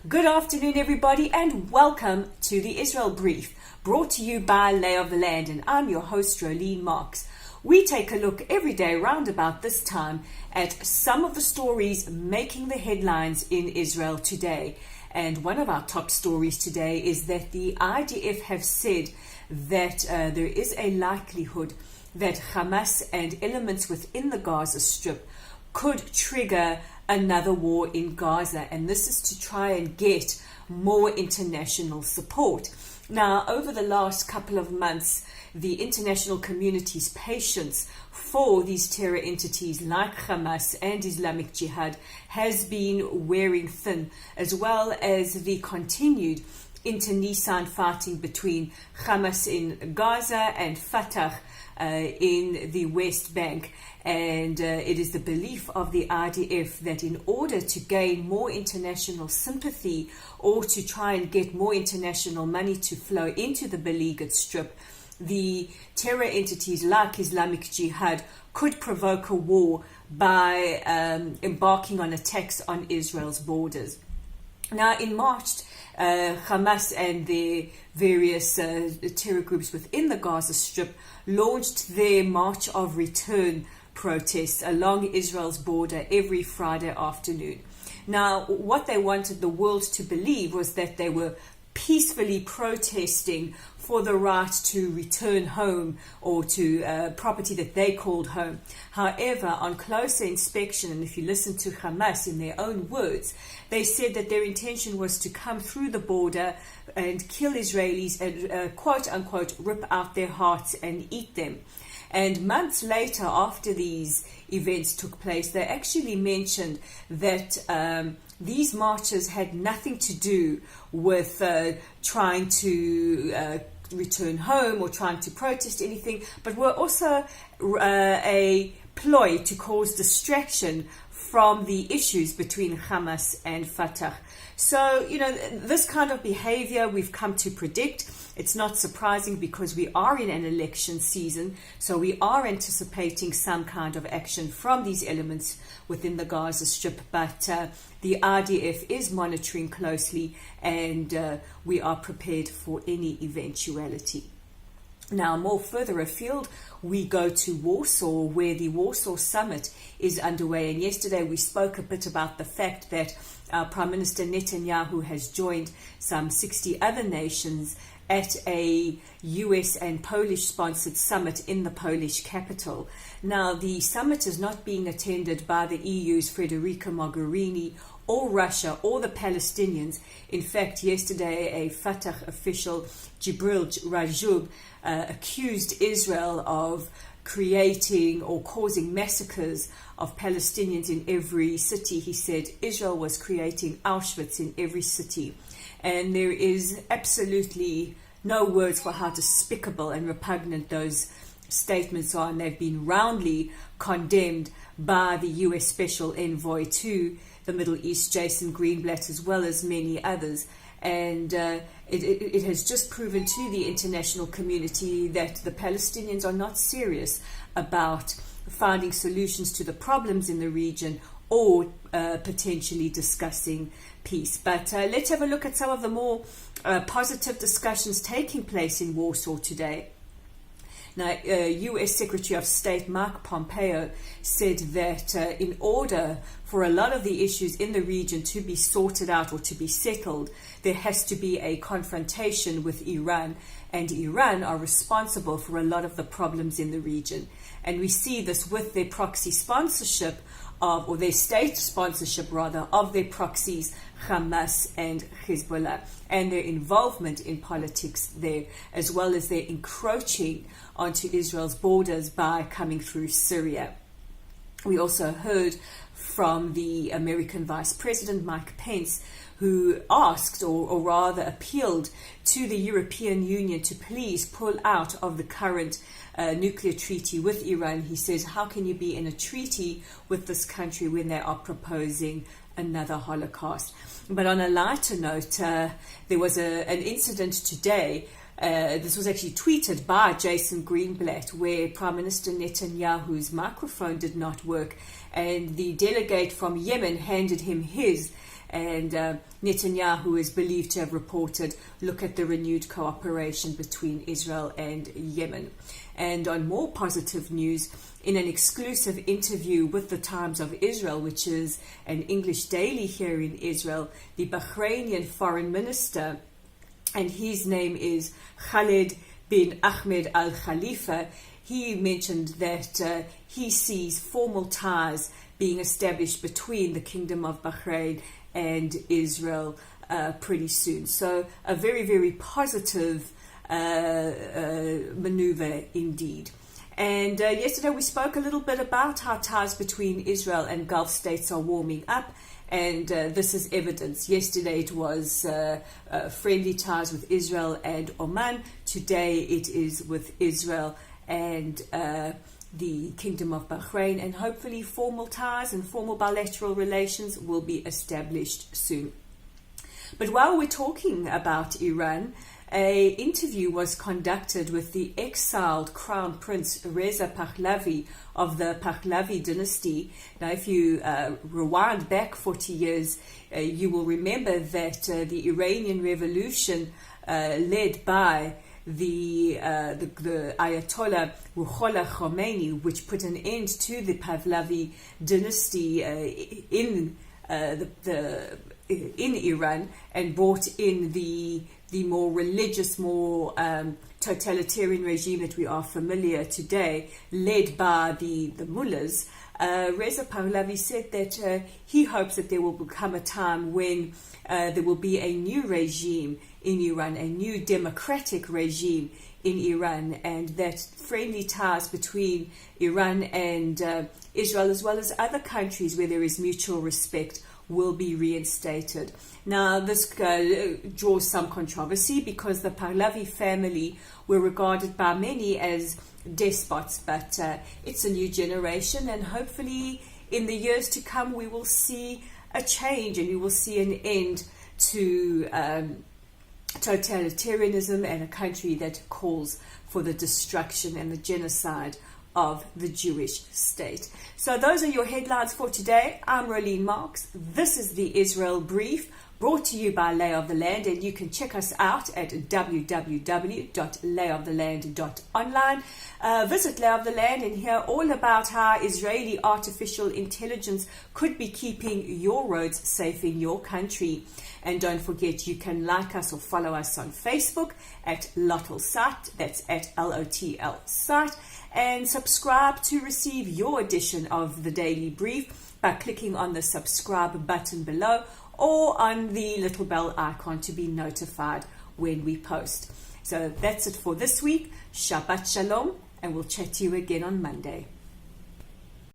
Good afternoon, everybody, and welcome to the Israel Brief, brought to you by Lay of the Land, and I'm your host, Rolene Marks. We take a look every day around about this time at some of the stories making the headlines in Israel today. And one of our top stories today is that the IDF have said that there is a likelihood that Hamas and elements within the Gaza Strip could trigger another war in Gaza, and this is to try and get more international support. Now, over the last couple of months, the international community's patience for these terror entities like Hamas and Islamic Jihad has been wearing thin, as well as the continued internecine fighting between Hamas in Gaza and Fatah in the West Bank. And it is the belief of the IDF that in order to gain more international sympathy or to try and get more international money to flow into the beleaguered strip, the terror entities like Islamic Jihad could provoke a war by embarking on attacks on Israel's borders. Now, in March, Hamas and the various terror groups within the Gaza Strip launched their March of Return protests along Israel's border every Friday afternoon. Now, what they wanted the world to believe was that they were peacefully protesting for the right to return home or to property that they called home. However, on closer inspection, and if you listen to Hamas in their own words, they said that their intention was to come through the border and kill Israelis and quote unquote rip out their hearts and eat them. And months later, after these events took place, they actually mentioned that these marches had nothing to do with trying to return home or trying to protest anything, but were also a ploy to cause distraction from the issues between Hamas and Fatah. So, this kind of behavior we've come to predict. It's not surprising because we are in an election season, so we are anticipating some kind of action from these elements within the Gaza Strip, but the IDF is monitoring closely and we are prepared for any eventuality. Now, more further afield, we go to Warsaw, where the Warsaw Summit is underway. And yesterday we spoke a bit about the fact that Prime Minister Netanyahu has joined some 60 other nations at a US and Polish-sponsored summit in the Polish capital. Now, the summit is not being attended by the EU's Federica Mogherini or Russia or the Palestinians. In fact, yesterday a Fatah official, Jibril Rajoub, accused Israel of creating or causing massacres of Palestinians in every city. He said Israel was creating Auschwitz in every city. And there is absolutely no words for how despicable and repugnant those statements are, and they've been roundly condemned by the US Special Envoy to the Middle East, Jason Greenblatt, as well as many others. And it has just proven to the international community that the Palestinians are not serious about finding solutions to the problems in the region or potentially discussing peace. But let's have a look at some of the more positive discussions taking place in Warsaw today. Now, U.S. Secretary of State Mike Pompeo said that in order for a lot of the issues in the region to be sorted out or to be settled, there has to be a confrontation with Iran, and Iran are responsible for a lot of the problems in the region. And we see this with their proxy sponsorship of, or their state sponsorship rather, of their proxies, Hamas and Hezbollah, and their involvement in politics there, as well as their encroaching onto Israel's borders by coming through Syria. We also heard from the American Vice President Mike Pence, who asked or rather appealed to the European Union to please pull out of the current nuclear treaty with Iran. He says, how can you be in a treaty with this country when they are proposing another Holocaust? But on a lighter note, there was an incident today. This was actually tweeted by Jason Greenblatt, where Prime Minister Netanyahu's microphone did not work, and the delegate from Yemen handed him his, And Netanyahu is believed to have reported, look at the renewed cooperation between Israel and Yemen. And on more positive news, in an exclusive interview with the Times of Israel, which is an English daily here in Israel, the Bahraini foreign minister, and his name is Khalid bin Ahmed Al Khalifa, he mentioned that he sees formal ties being established between the Kingdom of Bahrain and Israel pretty soon. So a very, very positive maneuver indeed. And yesterday we spoke a little bit about how ties between Israel and Gulf states are warming up, and this is evidence. Yesterday it was friendly ties with Israel and Oman. Today it is with Israel and the Kingdom of Bahrain, and hopefully formal ties and formal bilateral relations will be established soon. But while we're talking about Iran, an interview was conducted with the exiled Crown Prince Reza Pahlavi of the Pahlavi dynasty. Now, if you rewind back 40 years, you will remember that the Iranian Revolution, led by the Ayatollah Ruhollah Khomeini, which put an end to the Pahlavi dynasty in Iran and brought in the more religious, more totalitarian regime that we are familiar today, led by the mullahs. Reza Pahlavi said that he hopes that there will become a time when there will be a new regime in Iran, a new democratic regime in Iran, and that friendly ties between Iran and Israel, as well as other countries where there is mutual respect, will be reinstated. Now, this draws some controversy because the Pahlavi family were regarded by many as despots, but it's a new generation, and hopefully in the years to come we will see a change and we will see an end to totalitarianism and a country that calls for the destruction and the genocide of the Jewish state. So those are your headlines for today. I'm Rolene Marks. This is the Israel Brief, brought to you by Lay of the Land, and you can check us out at www.layoftheland.online. Visit Lay of the Land and hear all about how Israeli artificial intelligence could be keeping your roads safe in your country. And don't forget, you can like us or follow us on Facebook at Lotl Site, that's at LOTL Site, and subscribe to receive your edition of the Daily Brief by clicking on the subscribe button below or on the little bell icon to be notified when we post. So that's it for this week. Shabbat Shalom, and we'll chat to you again on Monday.